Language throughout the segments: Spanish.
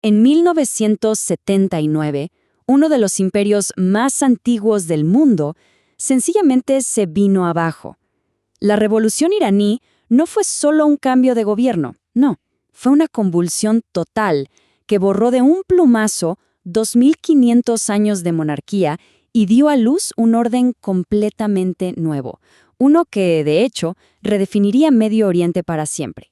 En 1979, uno de los imperios más antiguos del mundo sencillamente se vino abajo. La revolución iraní no fue solo un cambio de gobierno, no, fue una convulsión total que borró de un plumazo 2500 años de monarquía y dio a luz un orden completamente nuevo, uno que, de hecho, redefiniría Medio Oriente para siempre.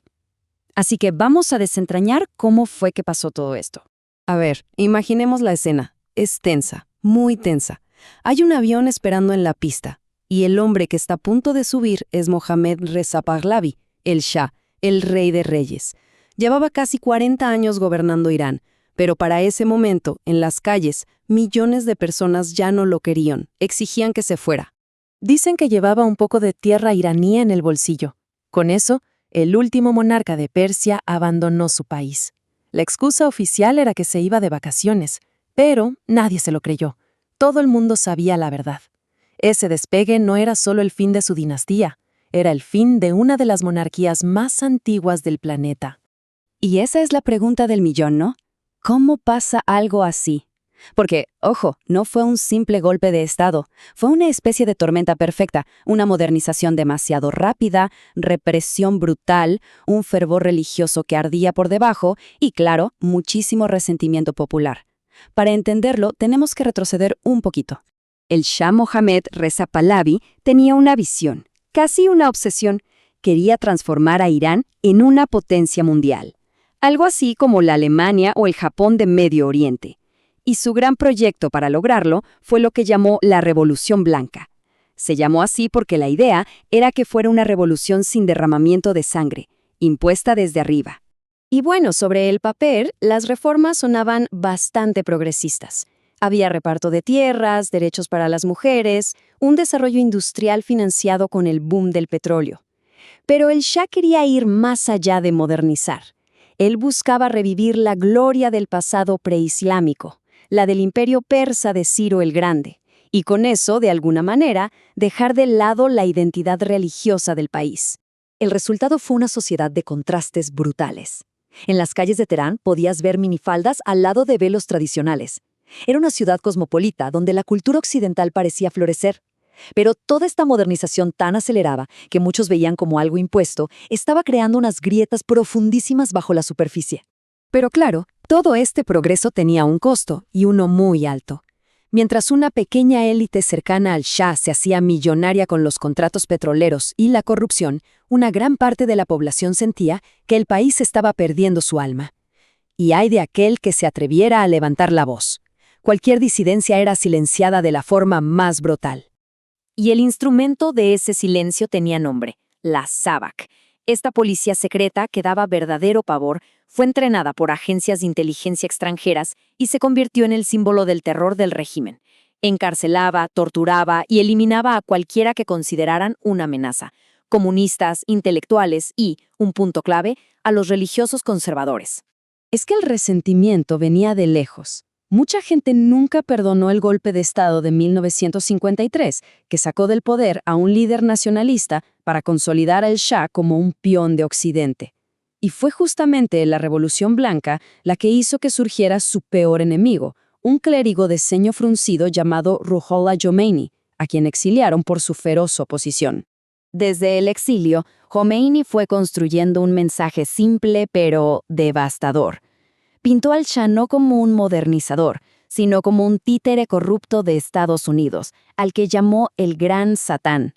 Así que vamos a desentrañar cómo fue que pasó todo esto. A ver, imaginemos la escena. Es tensa, muy tensa. Hay un avión esperando en la pista, y el hombre que está a punto de subir es Mohammad Reza Pahlavi, el Shah, el rey de reyes. Llevaba casi 40 años gobernando Irán, pero para ese momento, en las calles, millones de personas ya no lo querían, exigían que se fuera. Dicen que llevaba un poco de tierra iraní en el bolsillo. Con eso, el último monarca de Persia abandonó su país. La excusa oficial era que se iba de vacaciones, pero nadie se lo creyó. Todo el mundo sabía la verdad. Ese despegue no era solo el fin de su dinastía, era el fin de una de las monarquías más antiguas del planeta. Y esa es la pregunta del millón, ¿no? ¿Cómo pasa algo así? Porque, ojo, no fue un simple golpe de estado, fue una especie de tormenta perfecta, una modernización demasiado rápida, represión brutal, un fervor religioso que ardía por debajo y, claro, muchísimo resentimiento popular. Para entenderlo, tenemos que retroceder un poquito. El Shah Mohammad Reza Pahlavi tenía una visión, casi una obsesión. Quería transformar a Irán en una potencia mundial. Algo así como la Alemania o el Japón de Medio Oriente. Y su gran proyecto para lograrlo fue lo que llamó la Revolución Blanca. Se llamó así porque la idea era que fuera una revolución sin derramamiento de sangre, impuesta desde arriba. Y bueno, sobre el papel, las reformas sonaban bastante progresistas. Había reparto de tierras, derechos para las mujeres, un desarrollo industrial financiado con el boom del petróleo. Pero el Shah quería ir más allá de modernizar. Él buscaba revivir la gloria del pasado preislámico, la del imperio persa de Ciro el Grande, y con eso, de alguna manera, dejar de lado la identidad religiosa del país. El resultado fue una sociedad de contrastes brutales. En las calles de Teherán podías ver minifaldas al lado de velos tradicionales. Era una ciudad cosmopolita donde la cultura occidental parecía florecer. Pero toda esta modernización tan acelerada, que muchos veían como algo impuesto, estaba creando unas grietas profundísimas bajo la superficie. Pero claro, todo este progreso tenía un costo, y uno muy alto. Mientras una pequeña élite cercana al Shah se hacía millonaria con los contratos petroleros y la corrupción, una gran parte de la población sentía que el país estaba perdiendo su alma. Y ay de aquel que se atreviera a levantar la voz. Cualquier disidencia era silenciada de la forma más brutal. Y el instrumento de ese silencio tenía nombre, la SAVAK. Esta policía secreta, que daba verdadero pavor, fue entrenada por agencias de inteligencia extranjeras y se convirtió en el símbolo del terror del régimen. Encarcelaba, torturaba y eliminaba a cualquiera que consideraran una amenaza. Comunistas, intelectuales y, un punto clave, a los religiosos conservadores. Es que el resentimiento venía de lejos. Mucha gente nunca perdonó el golpe de Estado de 1953, que sacó del poder a un líder nacionalista para consolidar al Shah como un peón de Occidente. Y fue justamente la Revolución Blanca la que hizo que surgiera su peor enemigo, un clérigo de ceño fruncido llamado Ruhollah Khomeini, a quien exiliaron por su feroz oposición. Desde el exilio, Khomeini fue construyendo un mensaje simple pero devastador. Pintó al Shah no como un modernizador, sino como un títere corrupto de Estados Unidos, al que llamó el Gran Satán.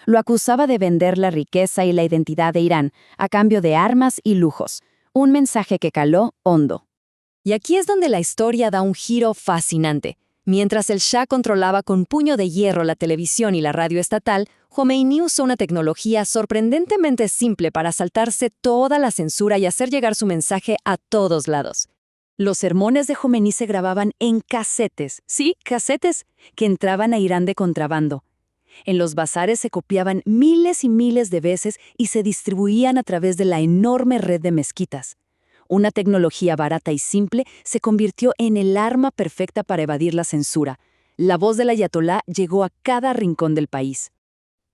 Lo acusaba de vender la riqueza y la identidad de Irán a cambio de armas y lujos, un mensaje que caló hondo. Y aquí es donde la historia da un giro fascinante. Mientras el Shah controlaba con puño de hierro la televisión y la radio estatal, Khomeini usó una tecnología sorprendentemente simple para saltarse toda la censura y hacer llegar su mensaje a todos lados. Los sermones de Khomeini se grababan en casetes, sí, casetes, que entraban a Irán de contrabando. En los bazares se copiaban miles y miles de veces y se distribuían a través de la enorme red de mezquitas. Una tecnología barata y simple se convirtió en el arma perfecta para evadir la censura. La voz del ayatolá llegó a cada rincón del país.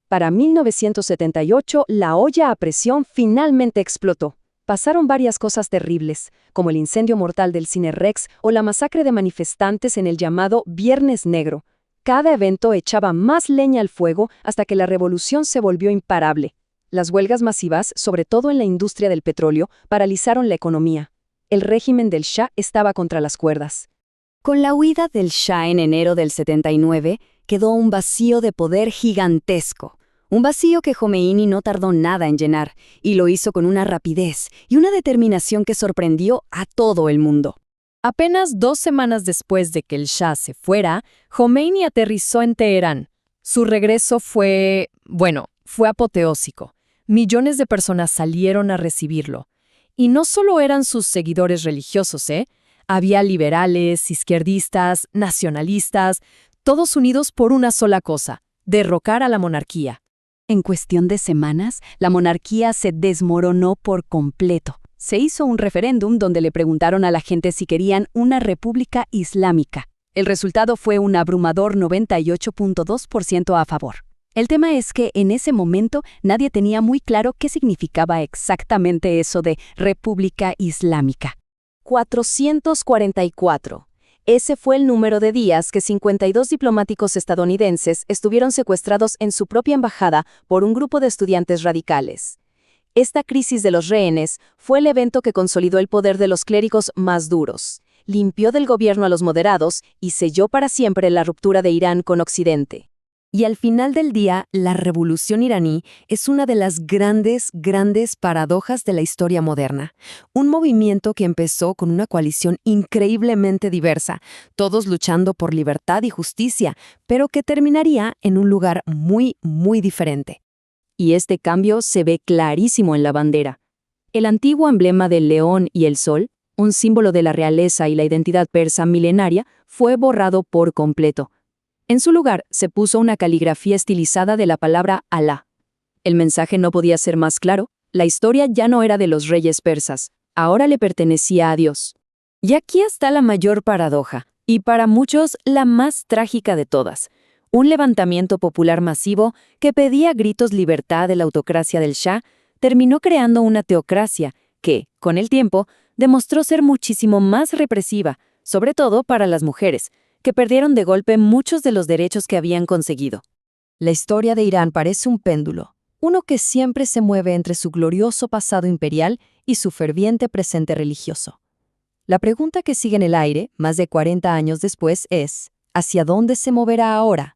Para 1978, la olla a presión finalmente explotó. Pasaron varias cosas terribles, como el incendio mortal del Cine Rex o la masacre de manifestantes en el llamado Viernes Negro. Cada evento echaba más leña al fuego hasta que la revolución se volvió imparable. Las huelgas masivas, sobre todo en la industria del petróleo, paralizaron la economía. El régimen del Shah estaba contra las cuerdas. Con la huida del Shah en enero del 79, quedó un vacío de poder gigantesco. Un vacío que Jomeini no tardó nada en llenar, y lo hizo con una rapidez y una determinación que sorprendió a todo el mundo. Apenas 2 semanas después de que el Shah se fuera, Jomeini aterrizó en Teherán. Su regreso fue apoteósico. Millones de personas salieron a recibirlo. Y no solo eran sus seguidores religiosos, Había liberales, izquierdistas, nacionalistas, todos unidos por una sola cosa: derrocar a la monarquía. En cuestión de semanas, la monarquía se desmoronó por completo. Se hizo un referéndum donde le preguntaron a la gente si querían una república islámica. El resultado fue un abrumador 98.2% a favor. El tema es que en ese momento nadie tenía muy claro qué significaba exactamente eso de república islámica. 444. Ese fue el número de días que 52 diplomáticos estadounidenses estuvieron secuestrados en su propia embajada por un grupo de estudiantes radicales. Esta crisis de los rehenes fue el evento que consolidó el poder de los clérigos más duros, limpió del gobierno a los moderados y selló para siempre la ruptura de Irán con Occidente. Y al final del día, la revolución iraní es una de las grandes paradojas de la historia moderna. Un movimiento que empezó con una coalición increíblemente diversa, todos luchando por libertad y justicia, pero que terminaría en un lugar muy diferente. Y este cambio se ve clarísimo en la bandera. El antiguo emblema del león y el sol, un símbolo de la realeza y la identidad persa milenaria, fue borrado por completo. En su lugar se puso una caligrafía estilizada de la palabra Alá. El mensaje no podía ser más claro: la historia ya no era de los reyes persas, ahora le pertenecía a Dios. Y aquí está la mayor paradoja, y para muchos la más trágica de todas. Un levantamiento popular masivo que pedía a gritos libertad de la autocracia del Shah terminó creando una teocracia que, con el tiempo, demostró ser muchísimo más represiva, sobre todo para las mujeres, que perdieron de golpe muchos de los derechos que habían conseguido. La historia de Irán parece un péndulo, uno que siempre se mueve entre su glorioso pasado imperial y su ferviente presente religioso. La pregunta que sigue en el aire, más de 40 años después, es: ¿hacia dónde se moverá ahora?